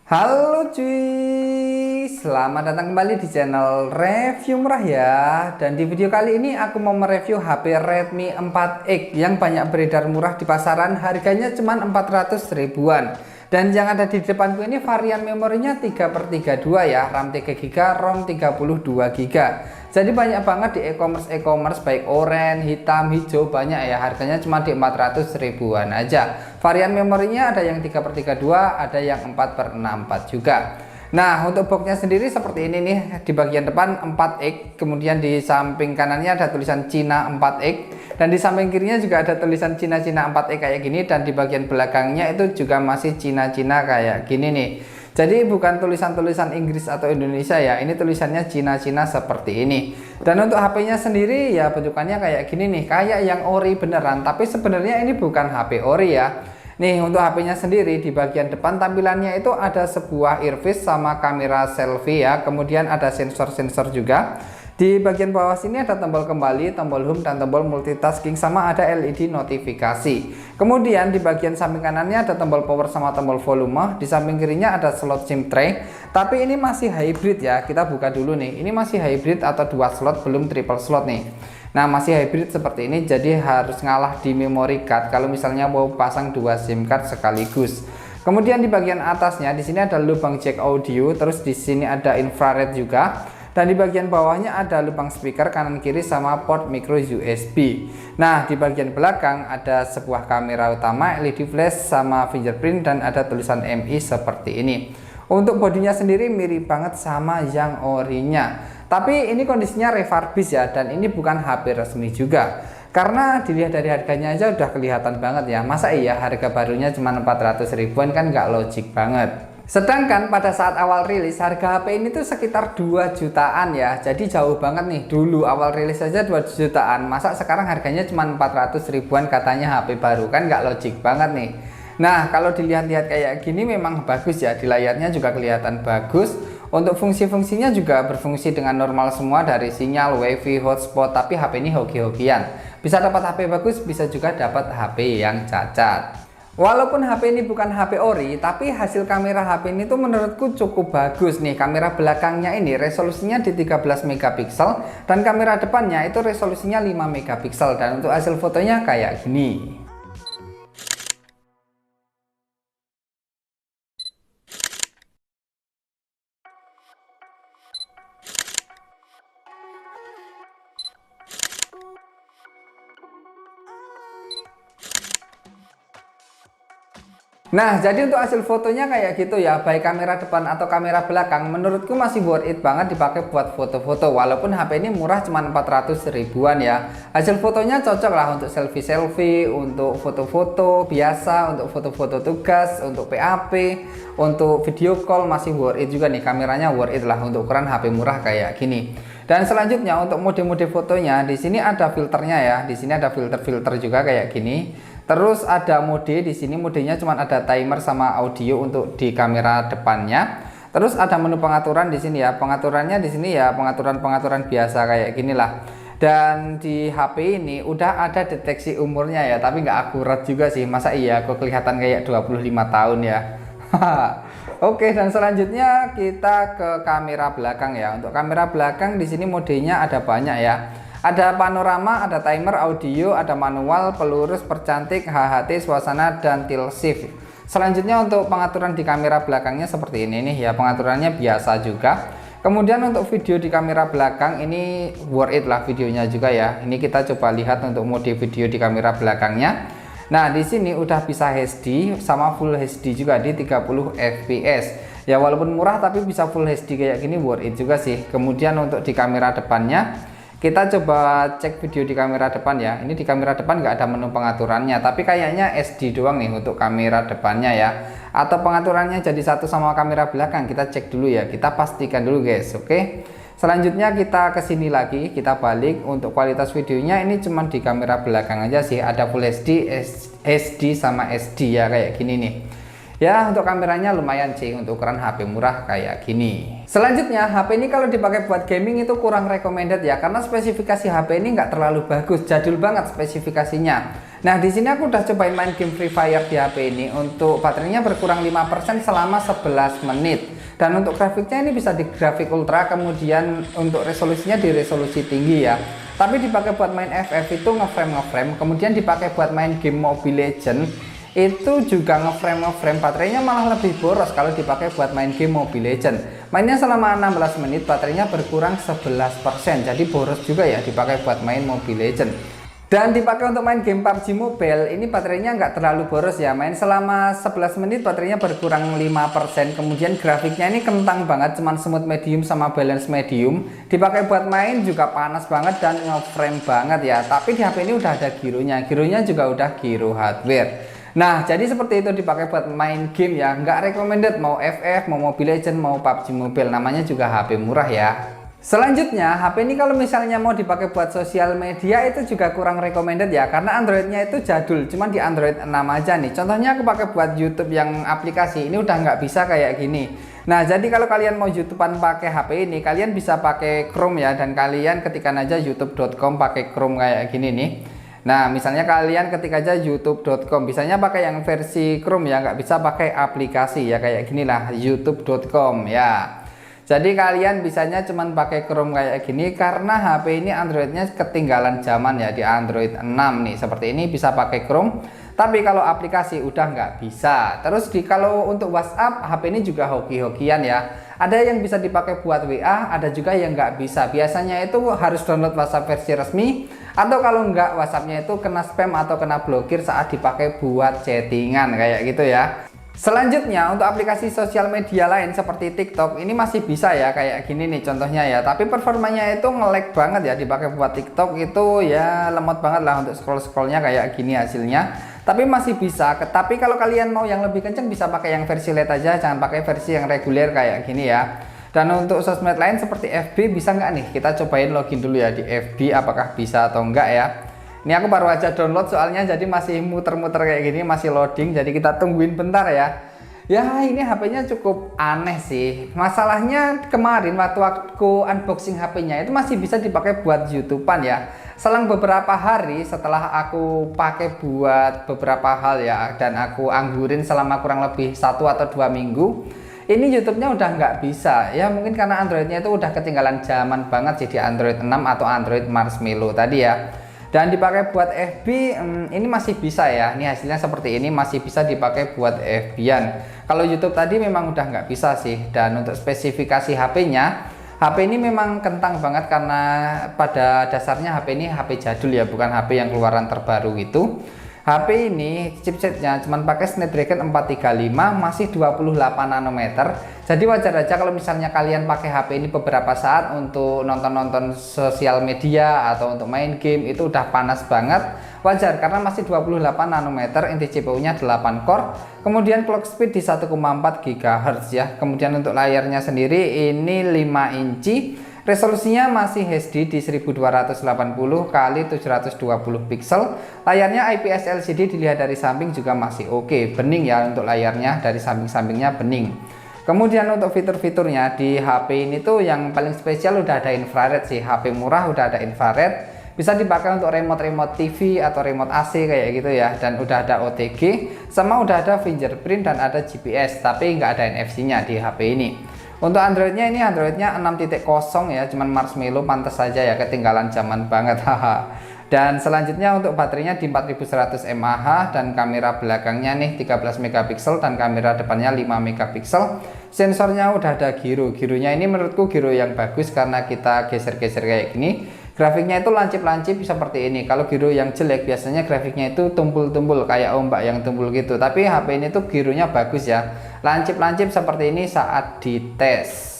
Halo cuy, selamat datang kembali di channel review murah ya. Dan di video kali ini aku mau mereview HP Redmi 4X yang banyak beredar murah di pasaran. Harganya cuma 400 ribuan. Dan yang ada di depanku ini varian memorinya 3/32 ya, RAM 3GB, ROM 32GB. Jadi banyak banget di e-commerce baik oranye, hitam, hijau, banyak ya. Harganya cuma di 400 ribuan aja. Varian memorinya ada yang 3/32, ada yang 4/64 juga. Nah, untuk boxnya sendiri seperti ini nih. Di bagian depan 4X, kemudian di samping kanannya ada tulisan Cina 4X, dan di samping kirinya juga ada tulisan Cina-Cina 4X kayak gini, dan di bagian belakangnya itu juga masih Cina-Cina kayak gini nih. Jadi bukan tulisan-tulisan Inggris atau Indonesia ya, ini tulisannya Cina-Cina seperti ini. Dan untuk HP-nya sendiri ya bentukannya kayak gini nih, kayak yang ori beneran, tapi sebenarnya ini bukan HP ori ya. Nih untuk HP-nya sendiri di bagian depan tampilannya itu ada sebuah earpiece sama kamera selfie ya, kemudian ada sensor-sensor juga. Di bagian bawah sini ada tombol kembali, tombol home, dan tombol multitasking, sama ada LED notifikasi. Kemudian di bagian samping kanannya ada tombol power sama tombol volume. Di samping kirinya ada slot SIM tray. Tapi ini masih hybrid ya. Kita buka dulu nih. Ini masih hybrid atau 2 slot, belum triple slot nih. Nah, masih hybrid seperti ini, jadi harus ngalah di memory card kalau misalnya mau pasang 2 SIM card sekaligus. Kemudian di bagian atasnya di sini ada lubang jack audio, terus di sini ada infrared juga. Dan di bagian bawahnya ada lubang speaker kanan kiri sama port micro USB. Nah, di bagian belakang ada sebuah kamera utama, LED flash sama fingerprint, dan ada tulisan MI seperti ini. Untuk bodinya sendiri mirip banget sama yang orinya. Tapi ini kondisinya refurbish ya, dan ini bukan HP resmi juga. Karena dilihat dari harganya aja udah kelihatan banget ya. Masa iya harga barunya cuma 400 ribuan, kan nggak logik banget. Sedangkan pada saat awal rilis harga HP ini tuh sekitar 2 jutaan ya. Jadi jauh banget nih. Dulu awal rilis saja 2 jutaan. Masa sekarang harganya cuma 400 ribuan katanya HP baru, kan nggak logik banget nih. Nah, kalau dilihat-lihat kayak gini memang bagus ya. Di layarnya juga kelihatan bagus. Untuk fungsi-fungsinya juga berfungsi dengan normal semua, dari sinyal, wifi, hotspot. Tapi HP ini hoki-hokian. Bisa dapat HP bagus, bisa juga dapat HP yang cacat. Walaupun HP ini bukan HP ori, tapi hasil kamera HP ini tuh menurutku cukup bagus nih. Kamera belakangnya ini resolusinya di 13 megapiksel, dan kamera depannya itu resolusinya 5 megapiksel, dan untuk hasil fotonya kayak gini. Nah, jadi untuk hasil fotonya kayak gitu ya, baik kamera depan atau kamera belakang, menurutku masih worth it banget dipakai buat foto-foto. Walaupun HP ini murah cuma 400 ribuan ya. Hasil fotonya cocok lah untuk selfie-selfie, untuk foto-foto biasa, untuk foto-foto tugas, untuk PAP, untuk video call masih worth it juga nih. Kameranya worth it lah untuk ukuran HP murah kayak gini. Dan selanjutnya untuk mode-mode fotonya, di sini ada filternya ya. Di sini ada filter-filter juga kayak gini. Terus ada mode, di sini modenya cuma ada timer sama audio untuk di kamera depannya. Terus ada menu pengaturan di sini ya. Pengaturannya di sini ya pengaturan-pengaturan biasa kayak gini lah. Dan di HP ini udah ada deteksi umurnya ya, tapi nggak akurat juga sih. Masa iya kok kelihatan kayak 25 tahun ya. Oke, dan selanjutnya kita ke kamera belakang ya. Untuk kamera belakang di sini modenya ada banyak ya. Ada panorama, ada timer, audio, ada manual, pelurus, percantik, HHT, suasana, dan tilt shift. Selanjutnya untuk pengaturan di kamera belakangnya seperti ini nih ya, pengaturannya biasa juga. Kemudian untuk video di kamera belakang ini worth it lah videonya juga ya. Ini kita coba lihat untuk mode video di kamera belakangnya. Nah, di sini udah bisa HD sama Full HD juga di 30 fps. Ya walaupun murah tapi bisa Full HD kayak gini worth it juga sih. Kemudian untuk di kamera depannya, kita coba cek video di kamera depan ya. Ini di kamera depan nggak ada menu pengaturannya, tapi kayaknya SD doang nih untuk kamera depannya ya. Atau pengaturannya jadi satu sama kamera belakang. Kita cek dulu ya, kita pastikan dulu guys. Oke. Selanjutnya kita ke sini lagi, kita balik. Untuk kualitas videonya ini cuma di kamera belakang aja sih. Ada Full HD, HD sama SD ya kayak gini nih. Ya, untuk kameranya lumayan sih untuk ukuran HP murah kayak gini. Selanjutnya, HP ini kalau dipakai buat gaming itu kurang recommended ya, karena spesifikasi HP ini nggak terlalu bagus, jadul banget spesifikasinya. Nah, di sini aku udah cobain main game Free Fire di HP ini. Untuk baterainya berkurang 5% selama 11 menit. Dan untuk grafiknya ini bisa di grafik ultra, kemudian untuk resolusinya di resolusi tinggi ya. Tapi dipakai buat main FF itu ngeframe, kemudian dipakai buat main game Mobile Legends itu juga ngeframe, baterainya malah lebih boros kalau dipakai buat main game Mobile Legends. Mainnya selama 16 menit baterainya berkurang 11%, jadi boros juga ya dipakai buat main Mobile Legends. Dan dipakai untuk main game PUBG Mobile, ini baterainya nggak terlalu boros ya, main selama 11 menit baterainya berkurang 5%. Kemudian grafiknya ini kentang banget, cuman smooth medium sama balance medium. Dipakai buat main juga panas banget dan ngeframe banget ya. Tapi di HP ini udah ada gironya juga udah giro hardware. Nah, jadi seperti itu dipakai buat main game ya, nggak recommended mau FF, mau Mobile Legends, mau PUBG Mobile, namanya juga HP murah ya. Selanjutnya, HP ini kalau misalnya mau dipakai buat sosial media itu juga kurang recommended ya, karena Androidnya itu jadul, cuman di Android 6 aja nih. Contohnya aku pakai buat YouTube yang aplikasi, ini udah nggak bisa kayak gini. Nah, jadi kalau kalian mau YouTubean pakai HP ini, kalian bisa pakai Chrome ya, dan kalian ketikkan aja youtube.com pakai Chrome kayak gini nih. Nah, misalnya kalian ketik aja youtube.com, bisanya pakai yang versi Chrome ya, nggak bisa pakai aplikasi ya, kayak gini lah youtube.com ya. Jadi kalian bisanya cuman pakai Chrome kayak gini, karena HP ini Androidnya ketinggalan zaman ya, di Android 6 nih, seperti ini bisa pakai Chrome. Tapi kalau aplikasi udah nggak bisa. Terus kalau untuk WhatsApp, HP ini juga hoki-hokian ya. Ada yang bisa dipakai buat WA, ada juga yang nggak bisa. Biasanya itu harus download WhatsApp versi resmi, atau kalau nggak WhatsAppnya itu kena spam atau kena blokir saat dipakai buat chattingan kayak gitu ya. Selanjutnya untuk aplikasi sosial media lain seperti TikTok ini masih bisa ya, kayak gini nih contohnya ya. Tapi performanya itu nge-lag banget ya dipakai buat TikTok, itu ya lemot banget lah untuk scroll-scrollnya kayak gini hasilnya. Tapi masih bisa. Tapi kalau kalian mau yang lebih kenceng bisa pakai yang versi lite aja, jangan pakai versi yang reguler kayak gini ya. Dan untuk sosmed lain seperti FB bisa nggak nih? Kita cobain login dulu ya di FB, apakah bisa atau enggak ya. Ini aku baru aja download soalnya, jadi masih muter-muter kayak gini, masih loading, jadi kita tungguin bentar ya. Ya, ini HP-nya cukup aneh sih. Masalahnya kemarin waktu aku unboxing HP-nya itu masih bisa dipakai buat YouTubean ya. Selang beberapa hari setelah aku pakai buat beberapa hal ya, dan aku anggurin selama kurang lebih 1 atau 2 minggu, ini YouTube-nya udah nggak bisa ya. Mungkin karena Androidnya itu udah ketinggalan zaman banget sih, di Android 6 atau Android Marshmallow tadi ya. Dan dipakai buat FB ini masih bisa ya. Ini hasilnya seperti ini, masih bisa dipakai buat FB-an. Kalau YouTube tadi memang udah nggak bisa sih. Dan untuk spesifikasi HP-nya, HP ini memang kentang banget karena pada dasarnya HP ini HP jadul ya, bukan HP yang keluaran terbaru gitu. HP ini chipsetnya cuman pakai Snapdragon 435, masih 28 nanometer. Jadi wajar aja kalau misalnya kalian pakai HP ini beberapa saat untuk nonton-nonton sosial media atau untuk main game, itu udah panas banget. Wajar karena masih 28 nanometer, inti CPU-nya 8 core. Kemudian clock speed di 1,4 GHz ya. Kemudian untuk layarnya sendiri ini 5 inci. Resolusinya masih HD di 1280 x 720 pixel. Layarnya IPS LCD, dilihat dari samping juga masih oke. Bening ya untuk layarnya, dari samping-sampingnya bening. Kemudian untuk fitur-fiturnya di HP ini tuh yang paling spesial udah ada infrared sih. HP murah udah ada infrared. Bisa dipakai untuk remote TV atau remote AC kayak gitu ya. Dan udah ada OTG, sama udah ada fingerprint dan ada GPS. Tapi nggak ada NFC-nya di HP ini. Untuk Androidnya ini Androidnya 6.0 ya, cuman Marshmallow, pantas saja ya, ketinggalan zaman banget. Dan selanjutnya untuk baterainya di 4100 mAh, dan kamera belakangnya nih 13 megapiksel dan kamera depannya 5 megapiksel. Sensornya udah ada gironya ini menurutku giro yang bagus karena kita geser-geser kayak gini. Grafiknya itu lancip-lancip seperti ini. Kalau giro yang jelek biasanya grafiknya itu tumpul-tumpul kayak ombak yang tumpul gitu. Tapi HP ini tuh gironya bagus ya. Lancip-lancip seperti ini saat dites.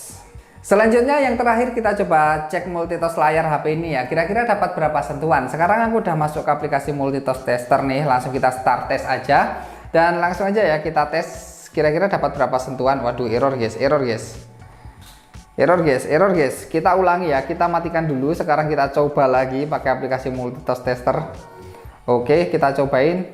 Selanjutnya yang terakhir kita coba cek multitoss layar HP ini ya. Kira-kira dapat berapa sentuhan. Sekarang aku udah masuk ke aplikasi multitoss tester nih. Langsung kita start tes aja. Dan langsung aja ya kita tes kira-kira dapat berapa sentuhan. Waduh, error guys. Error guys, kita ulangi ya, kita matikan dulu. Sekarang kita coba lagi pakai aplikasi multitoss tester. Oke, kita cobain.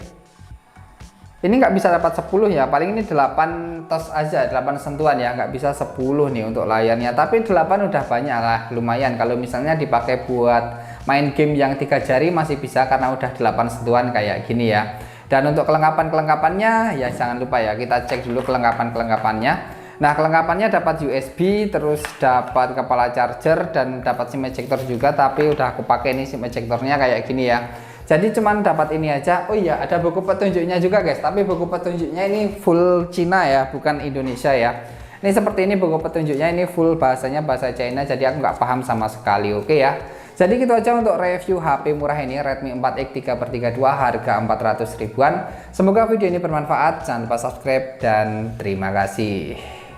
Ini nggak bisa dapat 10 ya, paling ini 8 tos aja, 8 sentuhan ya, nggak bisa 10 nih untuk layarnya. Tapi 8 udah banyak lah, lumayan. Kalau misalnya dipakai buat main game yang 3 jari masih bisa karena udah 8 sentuhan kayak gini ya. Dan untuk kelengkapan-kelengkapannya ya jangan lupa ya, kita cek dulu kelengkapan-kelengkapannya. Nah, kelengkapannya dapat USB, terus dapat kepala charger dan dapat SIM ejector juga, tapi udah aku pakai nih SIM ejectornya kayak gini ya. Jadi cuman dapat ini aja. Oh iya, ada buku petunjuknya juga guys, tapi buku petunjuknya ini full Cina ya, bukan Indonesia ya. Ini seperti ini buku petunjuknya, ini full bahasanya bahasa China, jadi aku nggak paham sama sekali. Oke ya. Jadi gitu aja untuk review HP murah ini, Redmi 4X 3/32 harga 400 ribuan. Semoga video ini bermanfaat, jangan lupa subscribe dan terima kasih.